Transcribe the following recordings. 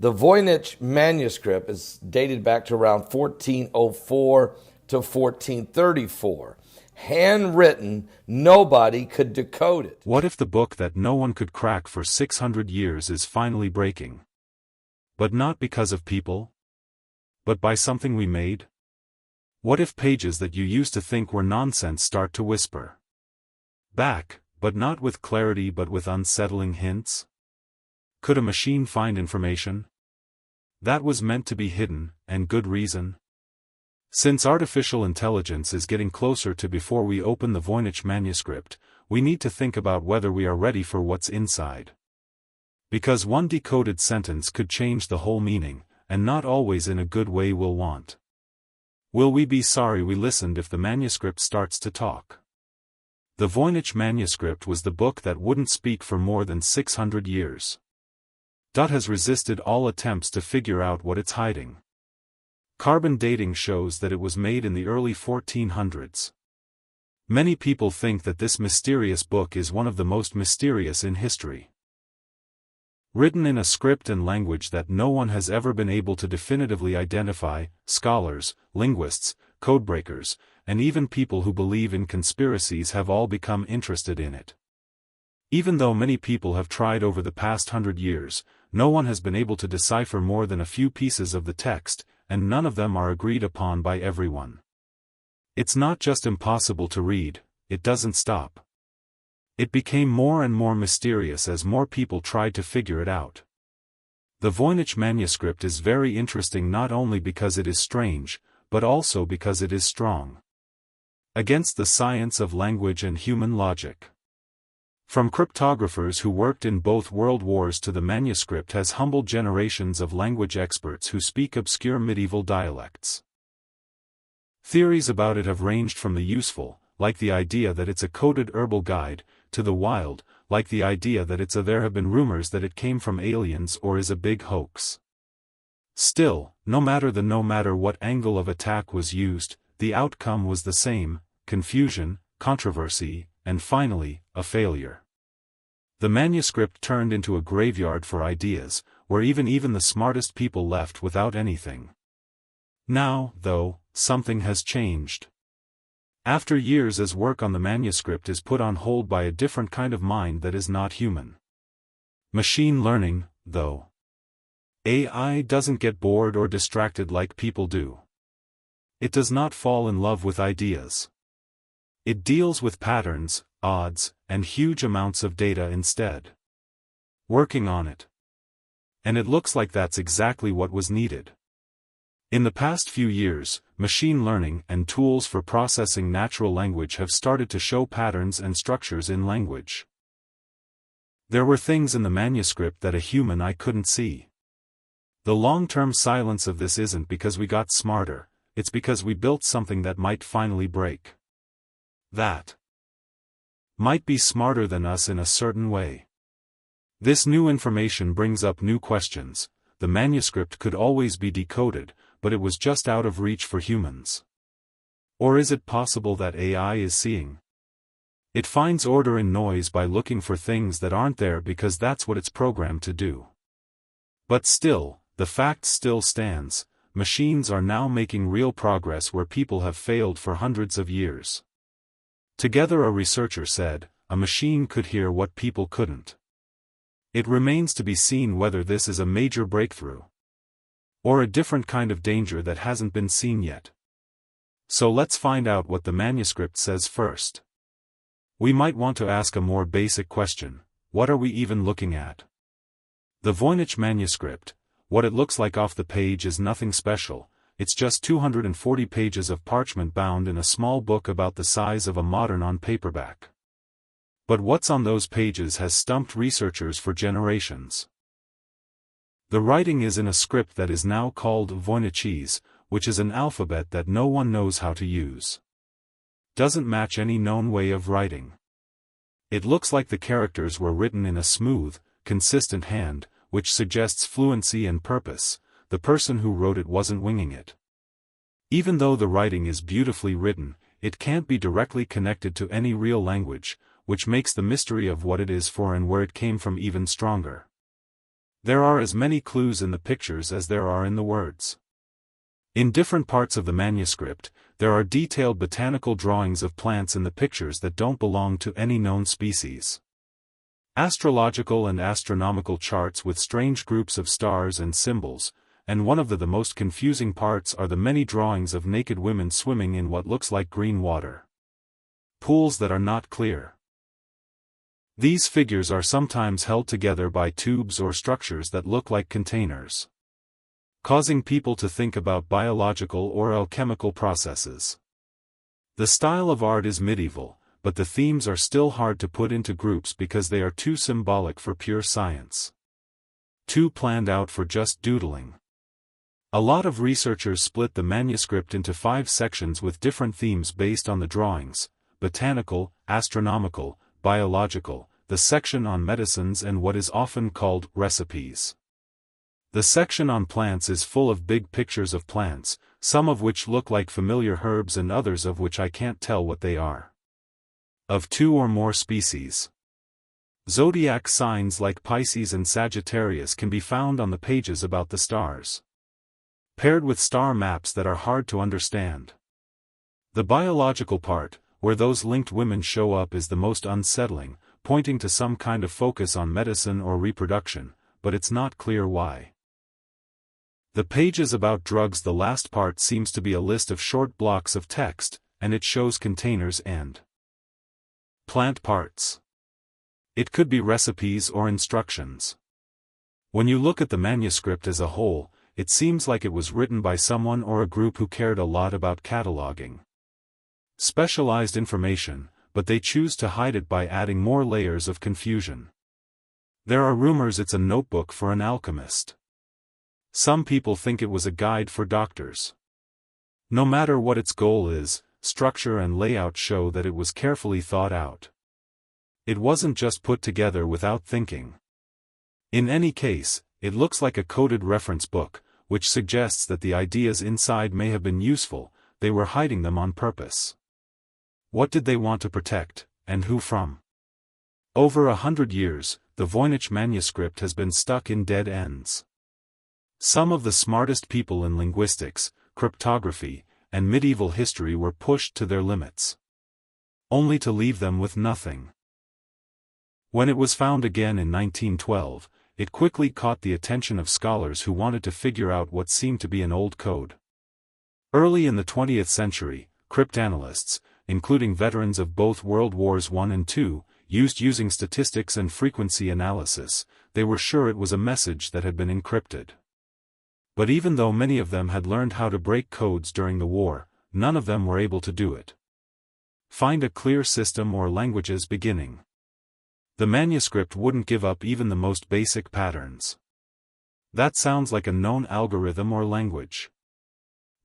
The Voynich Manuscript is dated back to around 1404 to 1434. Handwritten, nobody could decode it. What if the book that no one could crack for 600 years is finally breaking? But not because of people, but by something we made? What if pages that you used to think were nonsense start to whisper back, but not with clarity but with unsettling hints? Could a machine find information that was meant to be hidden, and good reason? Since artificial intelligence is getting closer to before we open the Voynich Manuscript, we need to think about whether we are ready for what's inside. Because one decoded sentence could change the whole meaning, and not always in a good way we'll want. Will we be sorry we listened if the manuscript starts to talk? The Voynich Manuscript was the book that wouldn't speak for more than 600 years. It has resisted all attempts to figure out what it's hiding. Carbon dating shows that it was made in the early 1400s. Many people think that this mysterious book is one of the most mysterious in history. Written in a script and language that no one has ever been able to definitively identify, scholars, linguists, codebreakers, and even people who believe in conspiracies have all become interested in it. Even though many people have tried over the past 100 years, no one has been able to decipher more than a few pieces of the text, and none of them are agreed upon by everyone. It's not just impossible to read, it doesn't stop. It became more and more mysterious as more people tried to figure it out. The Voynich Manuscript is very interesting not only because it is strange, but also because it is strong against the science of language and human logic. From cryptographers who worked in both world wars to the manuscript has humbled generations of language experts who speak obscure medieval dialects. Theories about it have ranged from the useful, like the idea that it's a coded herbal guide, to the wild, like the idea that there have been rumors that it came from aliens or is a big hoax. Still, no matter what angle of attack was used, the outcome was the same: confusion, controversy, and finally, a failure. The manuscript turned into a graveyard for ideas, where even the smartest people left without anything. Now, though, something has changed. After years as work on the manuscript is put on hold by a different kind of mind that is not human. Machine learning, though. AI doesn't get bored or distracted like people do. It does not fall in love with ideas. It deals with patterns, odds, and huge amounts of data instead. Working on it. And it looks like that's exactly what was needed. In the past few years, machine learning and tools for processing natural language have started to show patterns and structures in language. There were things in the manuscript that a human eye couldn't see. The long-term silence of this isn't because we got smarter, it's because we built something that might finally break. That might be smarter than us in a certain way. This new information brings up new questions. The manuscript could always be decoded, but it was just out of reach for humans. Or is it possible that AI is seeing? It finds order in noise by looking for things that aren't there because that's what it's programmed to do. But still, the fact still stands: machines are now making real progress where people have failed for hundreds of years. Together, a researcher said, a machine could hear what people couldn't. It remains to be seen whether this is a major breakthrough, or a different kind of danger that hasn't been seen yet. So let's find out what the manuscript says first. We might want to ask a more basic question: what are we even looking at? The Voynich Manuscript, what it looks like off the page is nothing special. It's just 240 pages of parchment bound in a small book about the size of a modern on-paperback. But what's on those pages has stumped researchers for generations. The writing is in a script that is now called Voynichese, which is an alphabet that no one knows how to use. Doesn't match any known way of writing. It looks like the characters were written in a smooth, consistent hand, which suggests fluency and purpose. The person who wrote it wasn't winging it. Even though the writing is beautifully written, it can't be directly connected to any real language, which makes the mystery of what it is for and where it came from even stronger. There are as many clues in the pictures as there are in the words. In different parts of the manuscript, there are detailed botanical drawings of plants in the pictures that don't belong to any known species. Astrological and astronomical charts with strange groups of stars and symbols, and one of the most confusing parts are the many drawings of naked women swimming in what looks like green water. Pools that are not clear. These figures are sometimes held together by tubes or structures that look like containers, causing people to think about biological or alchemical processes. The style of art is medieval, but the themes are still hard to put into groups because they are too symbolic for pure science. Too planned out for just doodling. A lot of researchers split the manuscript into 5 sections with different themes based on the drawings: botanical, astronomical, biological, the section on medicines, and what is often called recipes. The section on plants is full of big pictures of plants, some of which look like familiar herbs and others of which I can't tell what they are. Of 2 or more species. Zodiac signs like Pisces and Sagittarius can be found on the pages about the stars, paired with star maps that are hard to understand. The biological part, where those linked women show up, is the most unsettling, pointing to some kind of focus on medicine or reproduction, but it's not clear why. The pages about drugs, the last part seems to be a list of short blocks of text, and it shows containers and plant parts. It could be recipes or instructions. When you look at the manuscript as a whole, it seems like it was written by someone or a group who cared a lot about cataloging specialized information, but they choose to hide it by adding more layers of confusion. There are rumors it's a notebook for an alchemist. Some people think it was a guide for doctors. No matter what its goal is, structure and layout show that it was carefully thought out. It wasn't just put together without thinking. In any case, it looks like a coded reference book, which suggests that the ideas inside may have been useful. They were hiding them on purpose. What did they want to protect, and who from? Over 100 years, the Voynich Manuscript has been stuck in dead ends. Some of the smartest people in linguistics, cryptography, and medieval history were pushed to their limits, only to leave them with nothing. When it was found again in 1912, it quickly caught the attention of scholars who wanted to figure out what seemed to be an old code. Early in the 20th century, cryptanalysts, including veterans of both World Wars I and II, using statistics and frequency analysis. They were sure it was a message that had been encrypted. But even though many of them had learned how to break codes during the war, none of them were able to do it. Find a clear system or language's beginning. The manuscript wouldn't give up even the most basic patterns. That sounds like a known algorithm or language.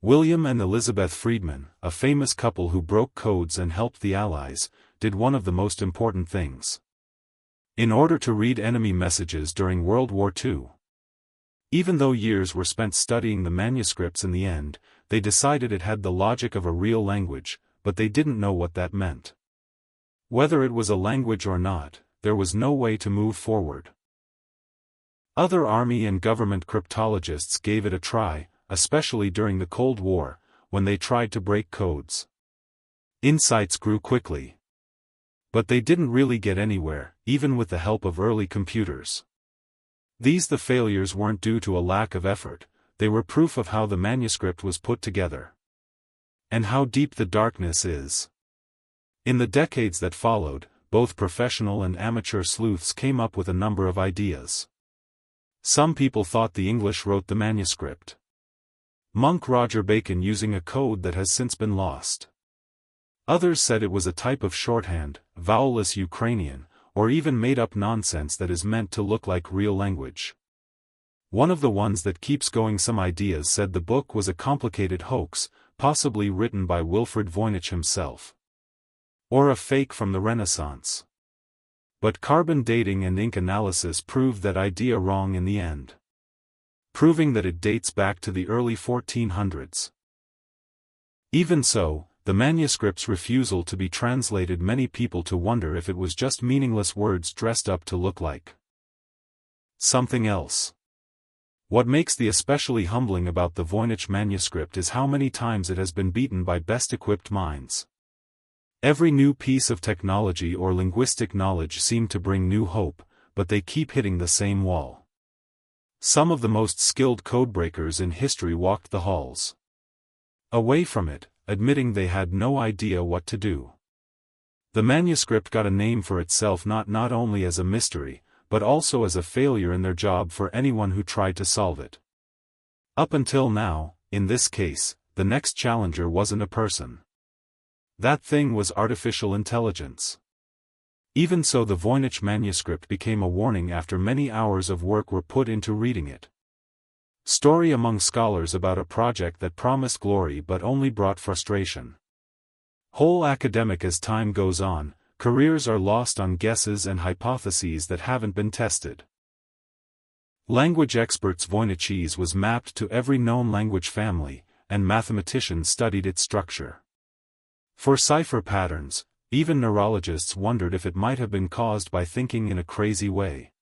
William and Elizabeth Friedman, a famous couple who broke codes and helped the Allies, did one of the most important things. In order to read enemy messages during World War II. Even though years were spent studying the manuscripts, in the end, they decided it had the logic of a real language, but they didn't know what that meant. Whether it was a language or not, there was no way to move forward. Other army and government cryptologists gave it a try, especially during the Cold War, when they tried to break codes. Insights grew quickly. But they didn't really get anywhere, even with the help of early computers. The failures weren't due to a lack of effort, they were proof of how the manuscript was put together. And how deep the darkness is. In the decades that followed, both professional and amateur sleuths came up with a number of ideas. Some people thought the English wrote the manuscript. Monk Roger Bacon using a code that has since been lost. Others said it was a type of shorthand, vowelless Ukrainian, or even made-up nonsense that is meant to look like real language. One of the ones that keeps going, some ideas said the book was a complicated hoax, possibly written by Wilfred Voynich himself. Or a fake from the Renaissance. But carbon dating and ink analysis proved that idea wrong in the end. Proving that it dates back to the early 1400s. Even so, the manuscript's refusal to be translated many people to wonder if it was just meaningless words dressed up to look like something else. What makes the especially humbling about the Voynich Manuscript is how many times it has been beaten by best-equipped minds. Every new piece of technology or linguistic knowledge seemed to bring new hope, but they keep hitting the same wall. Some of the most skilled codebreakers in history walked the halls away from it, admitting they had no idea what to do. The manuscript got a name for itself not only as a mystery, but also as a failure in their job for anyone who tried to solve it. Up until now, in this case, the next challenger wasn't a person. That thing was artificial intelligence. Even so, the Voynich Manuscript became a warning after many hours of work were put into reading it. Story among scholars about a project that promised glory but only brought frustration. Whole academic as time goes on, careers are lost on guesses and hypotheses that haven't been tested. Language experts Voynichese was mapped to every known language family, and mathematicians studied its structure. For cipher patterns, even neurologists wondered if it might have been caused by thinking in a crazy way.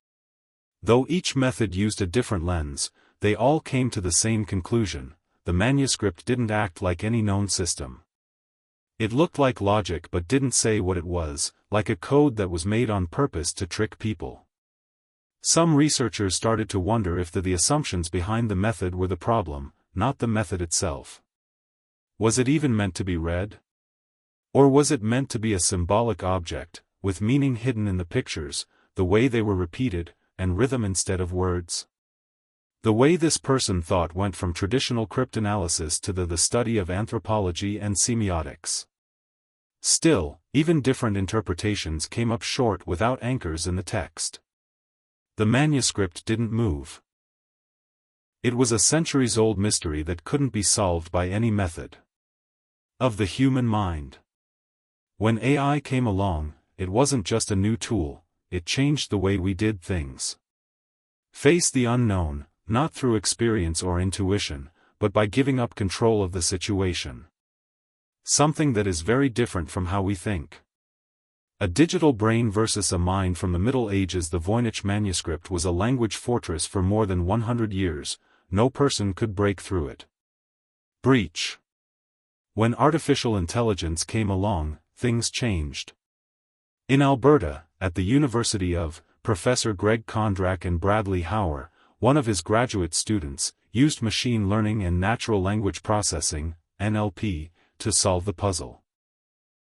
Though each method used a different lens, they all came to the same conclusion: the manuscript didn't act like any known system. It looked like logic but didn't say what it was, like a code that was made on purpose to trick people. Some researchers started to wonder if the assumptions behind the method were the problem, not the method itself. Was it even meant to be read? Or was it meant to be a symbolic object, with meaning hidden in the pictures, the way they were repeated, and rhythm instead of words? The way this person thought went from traditional cryptanalysis to the study of anthropology and semiotics. Still, even different interpretations came up short without anchors in the text. The manuscript didn't move. It was a centuries-old mystery that couldn't be solved by any method of the human mind. When AI came along, it wasn't just a new tool, it changed the way we did things. Face the unknown, not through experience or intuition, but by giving up control of the situation. Something that is very different from how we think. A digital brain versus a mind. From the Middle Ages, the Voynich Manuscript was a language fortress for more than 100 years, no person could break through it. Breach. When artificial intelligence came along, things changed. In Alberta, at the University of, Professor Greg Kondrak and Bradley Hauer, one of his graduate students, used machine learning and natural language processing, NLP, to solve the puzzle.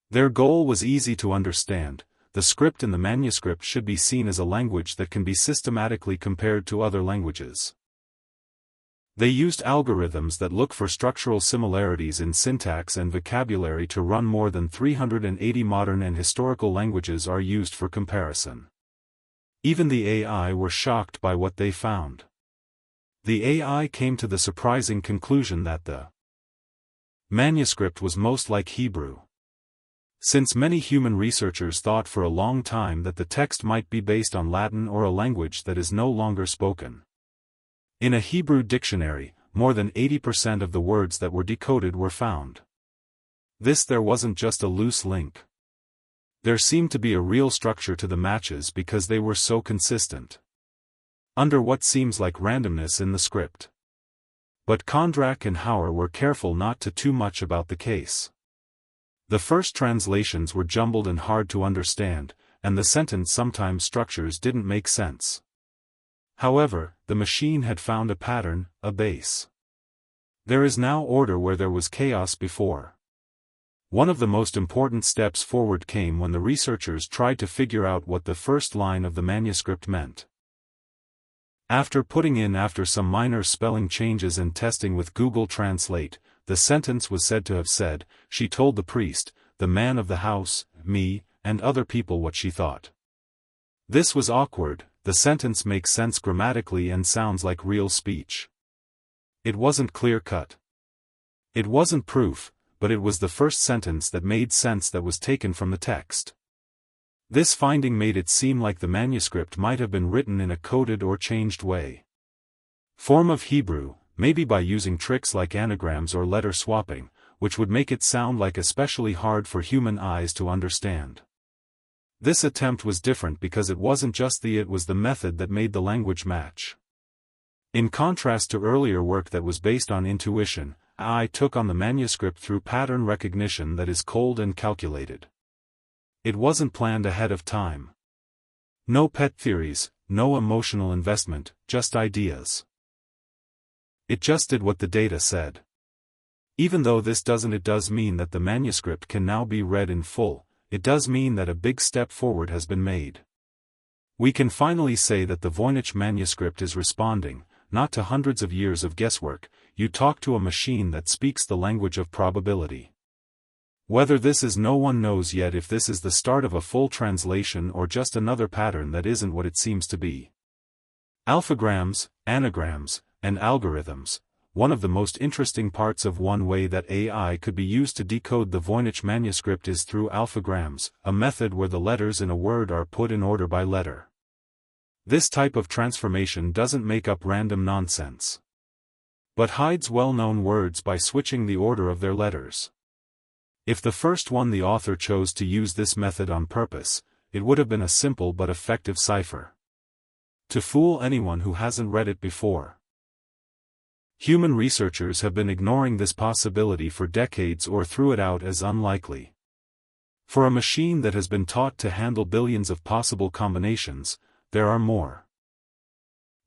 Their goal was easy to understand: the script in the manuscript should be seen as a language that can be systematically compared to other languages. They used algorithms that look for structural similarities in syntax and vocabulary to run. More than 380 modern and historical languages are used for comparison. Even the AI were shocked by what they found. The AI came to the surprising conclusion that the manuscript was most like Hebrew. Since many human researchers thought for a long time that the text might be based on Latin or a language that is no longer spoken. In a Hebrew dictionary, more than 80% of the words that were decoded were found. There wasn't just a loose link. There seemed to be a real structure to the matches because they were so consistent. Under what seems like randomness in the script. But Kondrak and Hauer were careful not to too much about the case. The first translations were jumbled and hard to understand, and the sentence sometimes structures didn't make sense. However, the machine had found a pattern, a base. There is now order where there was chaos before. One of the most important steps forward came when the researchers tried to figure out what the first line of the manuscript meant. After some minor spelling changes and testing with Google Translate, the sentence was said to have said, "She told the priest, the man of the house, me, and other people what she thought." This was awkward. The sentence makes sense grammatically and sounds like real speech. It wasn't clear-cut. It wasn't proof, but it was the first sentence that made sense that was taken from the text. This finding made it seem like the manuscript might have been written in a coded or changed way. Form of Hebrew, maybe by using tricks like anagrams or letter swapping, which would make it sound like especially hard for human eyes to understand. This attempt was different because it wasn't just it was the method that made the language match. In contrast to earlier work that was based on intuition, AI took on the manuscript through pattern recognition that is cold and calculated. It wasn't planned ahead of time. No pet theories, no emotional investment, just ideas. It just did what the data said. Even though this does mean that the manuscript can now be read in full, it does mean that a big step forward has been made. We can finally say that the Voynich Manuscript is responding, not to hundreds of years of guesswork. You talk to a machine that speaks the language of probability. Whether this is, no one knows yet if this is the start of a full translation or just another pattern that isn't what it seems to be. Alphagrams, anagrams, and algorithms. One of the most interesting parts of one way that AI could be used to decode the Voynich manuscript is through alphagrams, a method where the letters in a word are put in order by letter. This type of transformation doesn't make up random nonsense, but hides well-known words by switching the order of their letters. If the first one the author chose to use this method on purpose, it would have been a simple but effective cipher. To fool anyone who hasn't read it before. Human researchers have been ignoring this possibility for decades or threw it out as unlikely. For a machine that has been taught to handle billions of possible combinations, there are more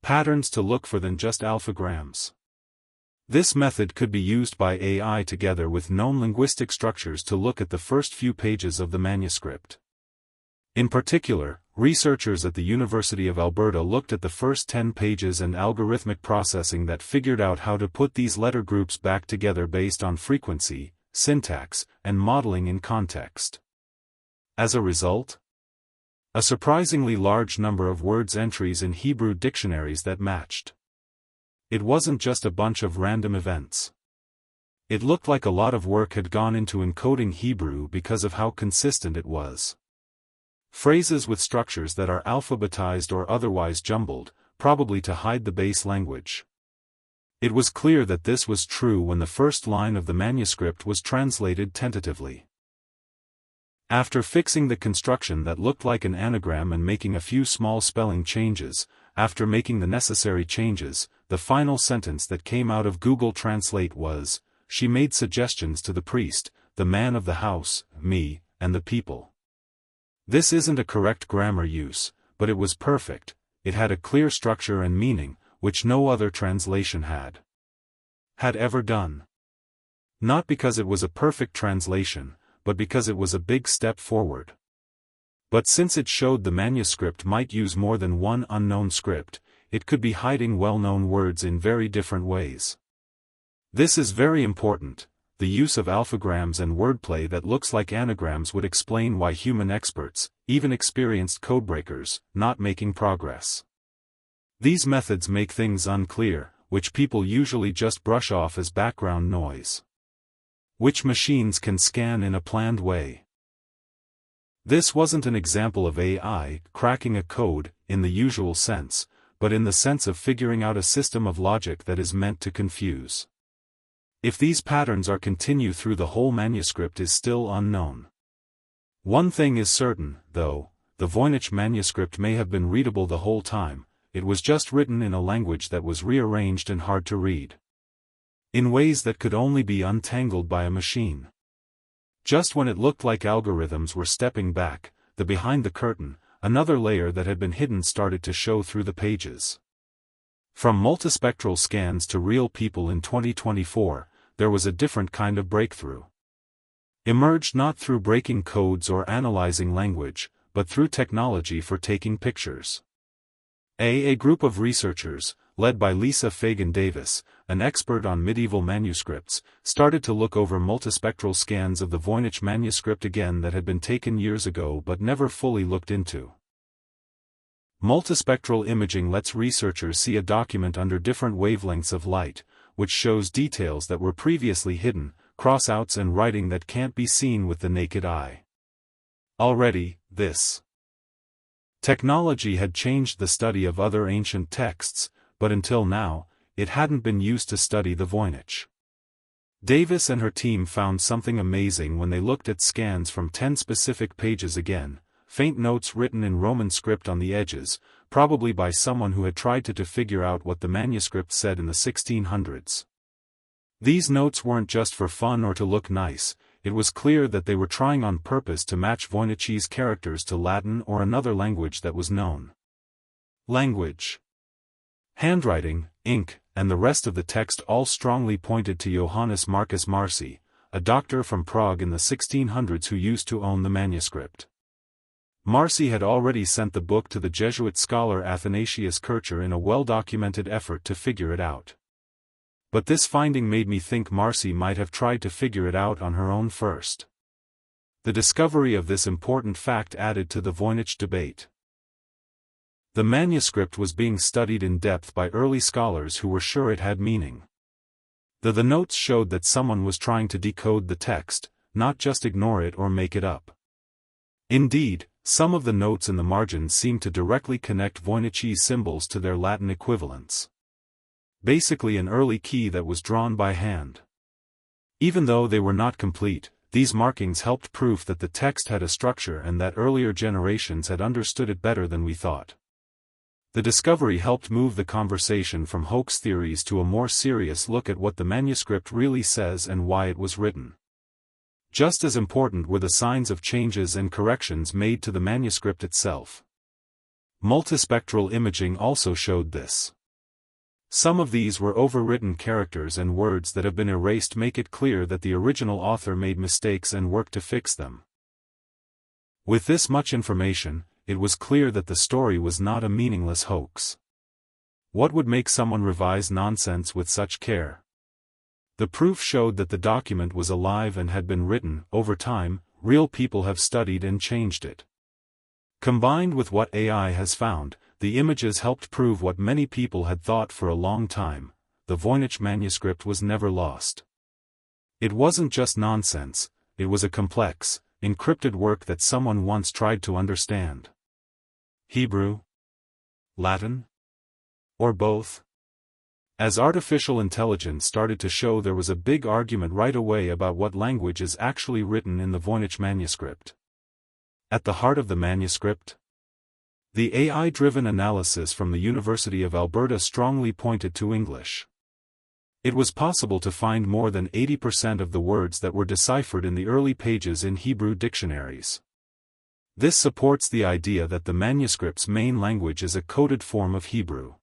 patterns to look for than just alphagrams. This method could be used by AI together with known linguistic structures to look at the first few pages of the manuscript. In particular, researchers at the University of Alberta looked at the first 10 pages and algorithmic processing that figured out how to put these letter groups back together based on frequency, syntax, and modeling in context. As a result, a surprisingly large number of words entries in Hebrew dictionaries that matched. It wasn't just a bunch of random events. It looked like a lot of work had gone into encoding Hebrew because of how consistent it was. Phrases with structures that are alphabetized or otherwise jumbled, probably to hide the base language. It was clear that this was true when the first line of the manuscript was translated tentatively. After fixing the construction that looked like an anagram and making a few small spelling changes, after making the necessary changes, the final sentence that came out of Google Translate was, "She made suggestions to the priest, the man of the house, me, and the people." This isn't a correct grammar use, but it was perfect. It had a clear structure and meaning, which no other translation had ever done. Not because it was a perfect translation, but because it was a big step forward. But since it showed the manuscript might use more than one unknown script, it could be hiding well-known words in very different ways. This is very important. The use of alphagrams and wordplay that looks like anagrams would explain why human experts, even experienced codebreakers, not making progress. These methods make things unclear, which people usually just brush off as background noise, which machines can scan in a planned way. This wasn't an example of AI cracking a code, in the usual sense, but in the sense of figuring out a system of logic that is meant to confuse. If these patterns are continue through the whole manuscript is still unknown. One thing is certain, though, the Voynich manuscript may have been readable the whole time, it was just written in a language that was rearranged and hard to read. In ways that could only be untangled by a machine. Just when it looked like algorithms were stepping back, the behind the curtain, another layer that had been hidden started to show through the pages. From multispectral scans to real people in 2024, there was a different kind of breakthrough. Emerged not through breaking codes or analyzing language, but through technology for taking pictures. A group of researchers, led by Lisa Fagan Davis, an expert on medieval manuscripts, started to look over multispectral scans of the Voynich manuscript again that had been taken years ago but never fully looked into. Multispectral imaging lets researchers see a document under different wavelengths of light, which shows details that were previously hidden, crossouts and writing that can't be seen with the naked eye. Already, this technology had changed the study of other ancient texts, but until now, it hadn't been used to study the Voynich. Davis and her team found something amazing when they looked at scans from 10 specific pages again, faint notes written in Roman script on the edges, probably by someone who had tried to figure out what the manuscript said in the 1600s. These notes weren't just for fun or to look nice, it was clear that they were trying on purpose to match Voynich's characters to Latin or another language that was known. Language, handwriting, ink, and the rest of the text all strongly pointed to Johannes Marcus Marci, a doctor from Prague in the 1600s who used to own the manuscript. Marci had already sent the book to the Jesuit scholar Athanasius Kircher in a well-documented effort to figure it out. But this finding made me think Marci might have tried to figure it out on her own first. The discovery of this important fact added to the Voynich debate. The manuscript was being studied in depth by early scholars who were sure it had meaning. The notes showed that someone was trying to decode the text, not just ignore it or make it up. Indeed, some of the notes in the margins seemed to directly connect Voynich's symbols to their Latin equivalents. Basically an early key that was drawn by hand. Even though they were not complete, these markings helped prove that the text had a structure and that earlier generations had understood it better than we thought. The discovery helped move the conversation from hoax theories to a more serious look at what the manuscript really says and why it was written. Just as important were the signs of changes and corrections made to the manuscript itself. Multispectral imaging also showed this. Some of these were overwritten characters and words that have been erased make it clear that the original author made mistakes and worked to fix them. With this much information, it was clear that the story was not a meaningless hoax. What would make someone revise nonsense with such care? The proof showed that the document was alive and had been written. Over time, real people have studied and changed it. Combined with what AI has found, the images helped prove what many people had thought for a long time: the Voynich manuscript was never lost. It wasn't just nonsense, it was a complex, encrypted work that someone once tried to understand. Hebrew? Latin? Or both? As artificial intelligence started to show, there was a big argument right away about what language is actually written in the Voynich manuscript. At the heart of the manuscript? The AI-driven analysis from the University of Alberta strongly pointed to English. It was possible to find more than 80% of the words that were deciphered in the early pages in Hebrew dictionaries. This supports the idea that the manuscript's main language is a coded form of Hebrew.